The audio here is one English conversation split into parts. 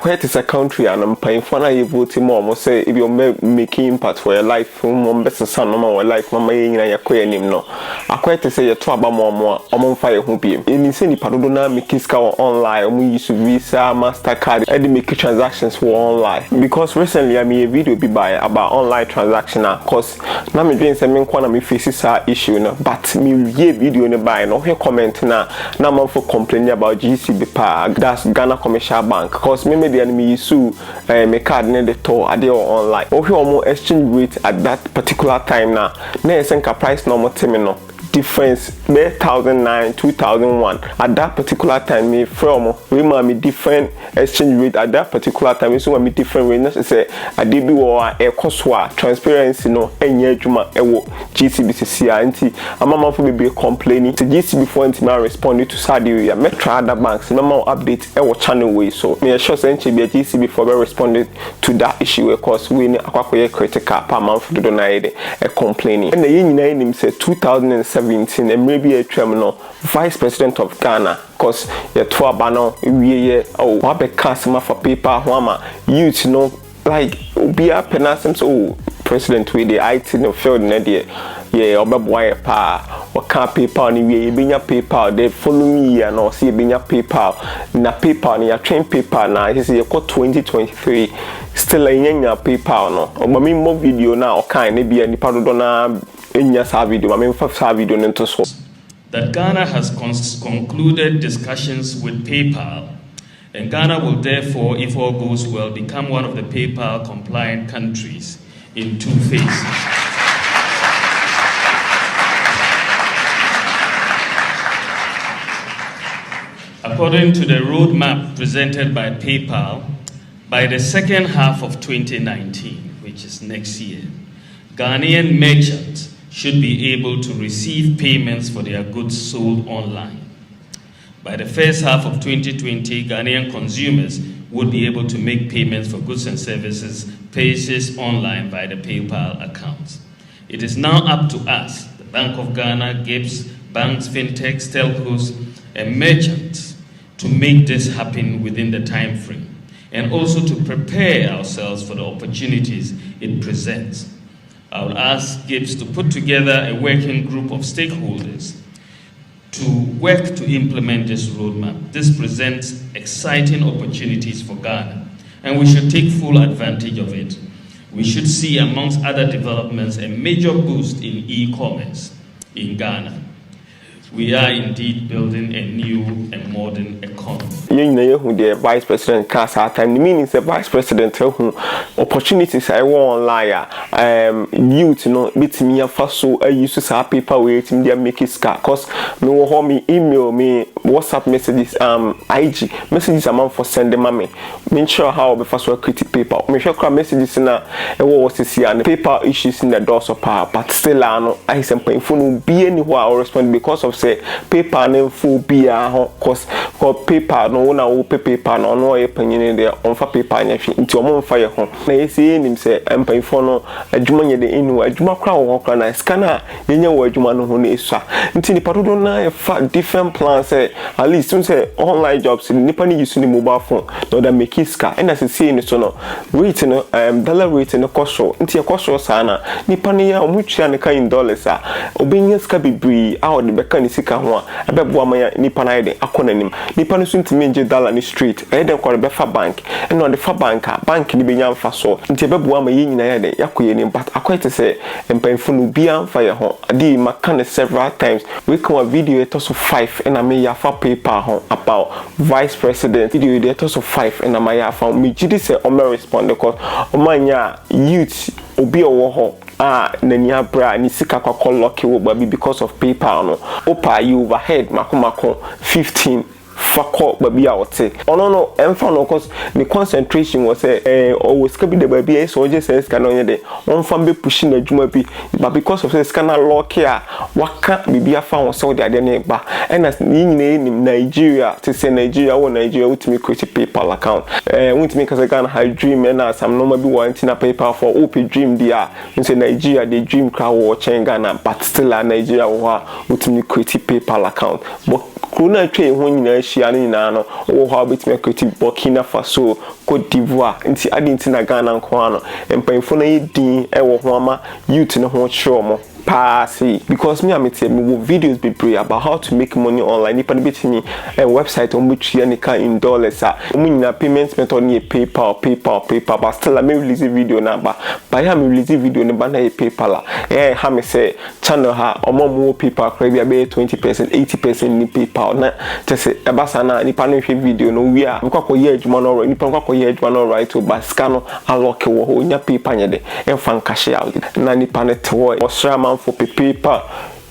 Quite is a country and I'm paying for a vote more say if you making impact for your life from best son or life mama in your queen no. I quite to say a trouble more on fire who be in any padona make online we use Visa, MasterCard and make transactions for online because recently I made a video be by about online transaction cause now me doing some corner me faces issue no but me video in buy no here comment na man for complaining about GCB that's Ghana Commercial Bank cause me the enemy sue me card ne the tour ade online or more exchange rate at that particular time now na senka price normal terminal difference be 1009 2001 at that particular time me from we me different exchange rate at that particular time so me different rate na say ade bi wo e koso transparency no enye adwuma e wo GCBCC anti amama fo be complaining to GCB for anti man respond to sad area metro other banks mama update e wo channel way so me sure say nche be GCB for be responded to that issue because we ni akwakoye critical pa man fo do na e complaining and ye nyina nim say 2007 and maybe a terminal vice president of Ghana cause your tour banner we oh wabe customer for paper wama youth know like be a penasem so president with the IT no field na there yeah obeboy pa or can paper ni we binya paper they follow me and or see binya paper na paper ni ya train paper na he say 2023 still anya paper no o me more video na o kan na bia ni padodo na that Ghana has concluded discussions with PayPal, and Ghana will therefore, if all goes well, become one of the PayPal compliant countries in 2 phases. According to the roadmap presented by PayPal, by the second half of 2019, which is next year, Ghanaian merchants should be able to receive payments for their goods sold online. By the first half of 2020, Ghanaian consumers would be able to make payments for goods and services purchased online via the PayPal accounts. It is now up to us, the Bank of Ghana, GIBS, banks, fintechs, telcos, and merchants to make this happen within the time frame, and also to prepare ourselves for the opportunities it presents. I would ask GIBS to put together a working group of stakeholders to work to implement this roadmap. This presents exciting opportunities for Ghana, and we should take full advantage of it. We should see, amongst other developments, a major boost in e-commerce in Ghana. We are indeed building a new and modern economy. You know who the vice president cast at time meaning the vice president who opportunities I want online youth bit me first so I used to say paper wait me there make it scar cause me hold me email me WhatsApp messages IG messages amount for sending me sure how be first work create paper me sure messages na e was to see and paper issues in the doors of power but still I some phone be anywhere I respond because of say paper name full be cause paper no na wo paper no e panyin there on fa paper nya hwe nti omo mfa ye ho na yesi nim say empanfo no adwuma nye de enu adwuma kra wo kra na scanner yenya wo adwuma no ho na esua nti ni padodo na e fa different plans at least say online jobs nipa ni use ni mobile phone no da make iska and as say ni so no rate no dollar rate no cost nti e cost sa na nipa ni ya omutua ne kan dollars obenya ska bibri a ode beka ni sika ho a ebebo amanya nipa na ide akonanim nipa no suntimi nje dollar ni street eden kware be fa bank and on the fa bank ni benya mfa so nti ebebo amaye nyina ya de yakoye ni but akwete say empanfo no bia mfa ye ho adi maka several times we can a video it also 5 and I may ya fa paper ho about vice president video it also 5 and I may ya fa me gidi say o me respond because o manya youth obi owo ho nani abra ni sika kwakọ lucky wo baby because of PayPal no opa you overhead mako 15 fako baby awote ono no emfa no cause the concentration was always sika bi the baby so just say sika no nye de on fam be pushing adwuma bi but because of say sika na lucky waka bibi afa won so de ade ne ba and as ni nyina ni Nigeria to say Nigeria ultimate create PayPal account ultimate cause Ghana high dream and some normal be wanting a PayPal for OP dream dia in say Nigeria the dream crowd Ghana but still Nigeria ultimate create PayPal account but corona twe ho nyina ahia no nyina no wo ho obetimi create Burkina Faso, Cote d'Ivoire nti adinti na Ghana nko ano empanfo na yedin e wo ho ama youth no ho chiro mo passy because me am tell me videos be pray about how to make money online nipa bit me website on which you can in dollars na payment method ni PayPal but still I may release a video number by am release video number na PayPal ha me say channel ha omo mo PayPal credit be 20% 80% ni PayPal na just e basa na nipa no hwe video no we a nkwa ye adwuma no right nipa nkwa ye adwuma no right to baska no unlock wo ho nya PayPal nyede e fan cash out na nipa ne to osrama for PayPal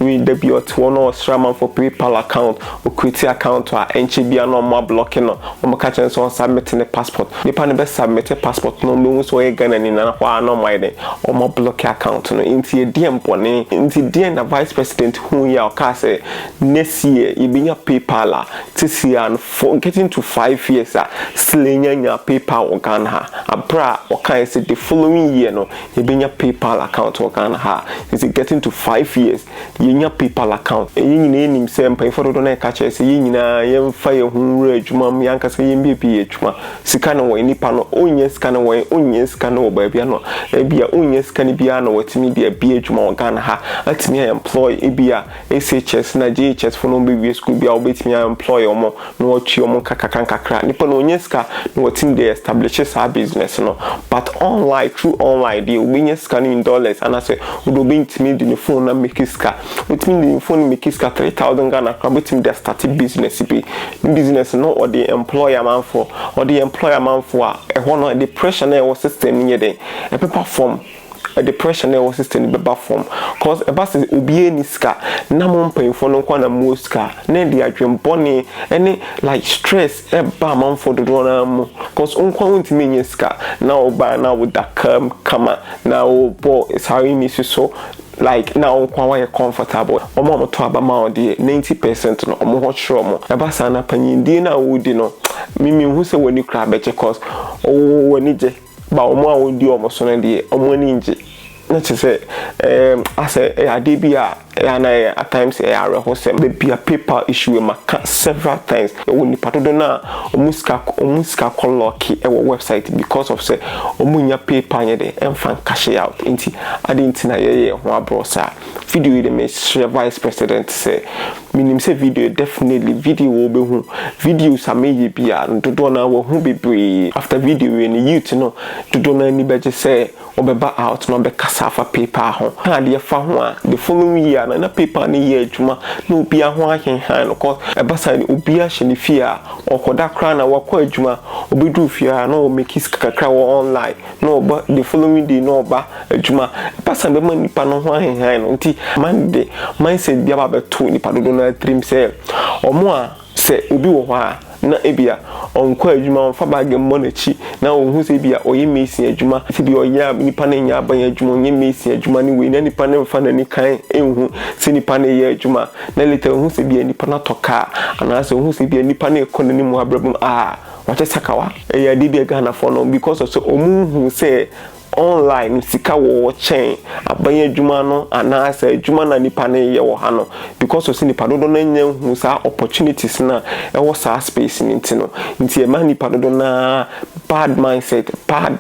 we debut one or Straman for PayPal account or create account to NCB no more blocking no catch and so submitting the passport. The pan best submit a passport no means so again and in no my or more block account no into a DM pony into the vice president who ya say next year you be your PayPal this year and for getting to 5 years slaying your PayPal or Ghana a bra or can say the following year no you be your PayPal account or Ghana is it getting to 5 years your PayPal account yin nim say mpan for do na catch say yin na yem fa ye hu adwuma m yanka say yem bi adwuma sika no won nipa no onye sika no won onye sika no ba bia no e bia onye sika ni bia no watimi bia bi adwuma organ ha atimi employ e bia SHS na JHS for no be school bia obetimi employ omo no ochi omo kakakakra nipa no onye sika no watimi dey establish sa business no but online through online dey obenya sika in dollars and I say would be intimi the phone na make sika with me the phone make it 3,000 Ghana with him they started business no or the employer man for a one the pressure na was system near there a paper form a depression na was system be form cause a bus is obi ni ska na mo mpanyfo no kwa na mo ska na dey adwem boni any like stress e ba man for do na mo cause unkwa untimi nyi ska na oba na with that kama na obo is how you miss so like now kwa you comfortable omo to abama de 90% no omo ho chiro mo eba sana panyindi na wodi no mimi hu se woni kra beche cause woni je ba omo a wodi omo so na de omo ni nje na che say ase adebia and at times are hosem be a paper issue ma several times when ni patodo na omuska kolloki e website because of say omunya paper nye de emfan cash out inti adinti na ye ho abrosa video de me vice president say minim say video definitely video wo be hu videos ameye bia dodo na wo hu bebre after video we ni youth no dodo na ni beje say obeba out no be kasafa paper ho ha de fa ho a the following year na paper ni ye adwuma na obi aho ahenhan no cause ebasa ni obi a hye ni fia okoda kra na wakọ adwuma obi du fia na o make kakra wo online no oba the following day no oba adwuma ebasa be man nipa no ho ahenhan no nti man de mindset bia ba beto nipa dodo na trim say omo a se obi wo ho a na ebia onko adwuma onfa bag monachi na ohun se bia oye mesi adwuma se bia oya nipa na nya aban adwuma onye mesi adwuma ni we na nipa na mfa na ni kan enhu se nipa na ye adwuma na leta ohun se bia nipa na toka ana se ohun se bia nipa na ekonomi mu abrabum wache sakawa ya dibia Ghana for no because of so omu say online sika wo chain abanye adwuma no ana asa adwuma na nipa na ye wo ha no because of nipa dodo na nya hu sa opportunities na e wo sa space ni ntino nti e ma nipa dodo na bad mindset bad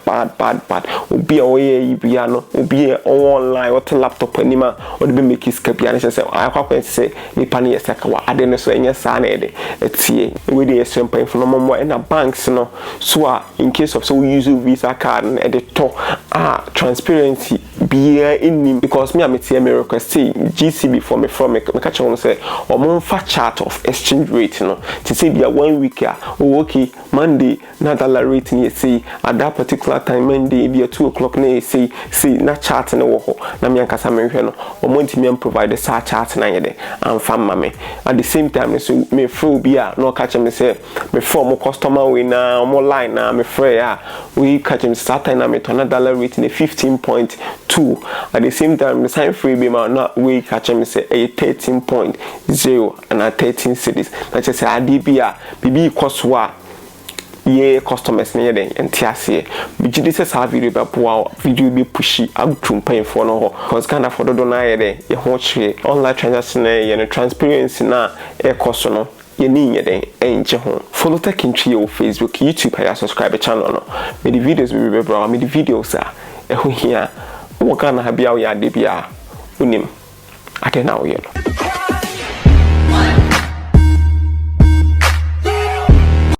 obi a oye ibia no obi online what laptop anima o de be make sika bia na say akwa say nipa na ye saka wa ade no so enya sa na ede etie we dey sempan for no mo na banks no so in case of so we use Visa card and the to transparency be in him because me am a request GCB for me from me catch on say or mon fa chart of exchange rate no to say be 1 week okay Monday na dollar rate ni say at that particular time Monday be 2 o'clock na say na chart na wo ho na me ankasa me hwe no o monti me provide the chart na yede am fam me at the same time so me free be no catch me say me from customer we na mo line na me free we catch me start time na me to na dollar rate in 15.2 at the same time the sign free be na we catch me say a 13.0 and a 13 cities na just say adibia bibi cost wa ye customers near den entiase bigidi se sa video be boa video be pushy agtrum pan for no ho cause Ghana for do na ye den ye ho chire online transaction ye no transparency na e cost no yɛni nyɛ den ɛnkyɛ ho. Follow techintwi on Facebook, YouTube, and subscribe channel no. Me the videos we be bro, me the videos ɛho hia. Wo kana ha bia wo ya de bia unim. Ate na wo yɛ no.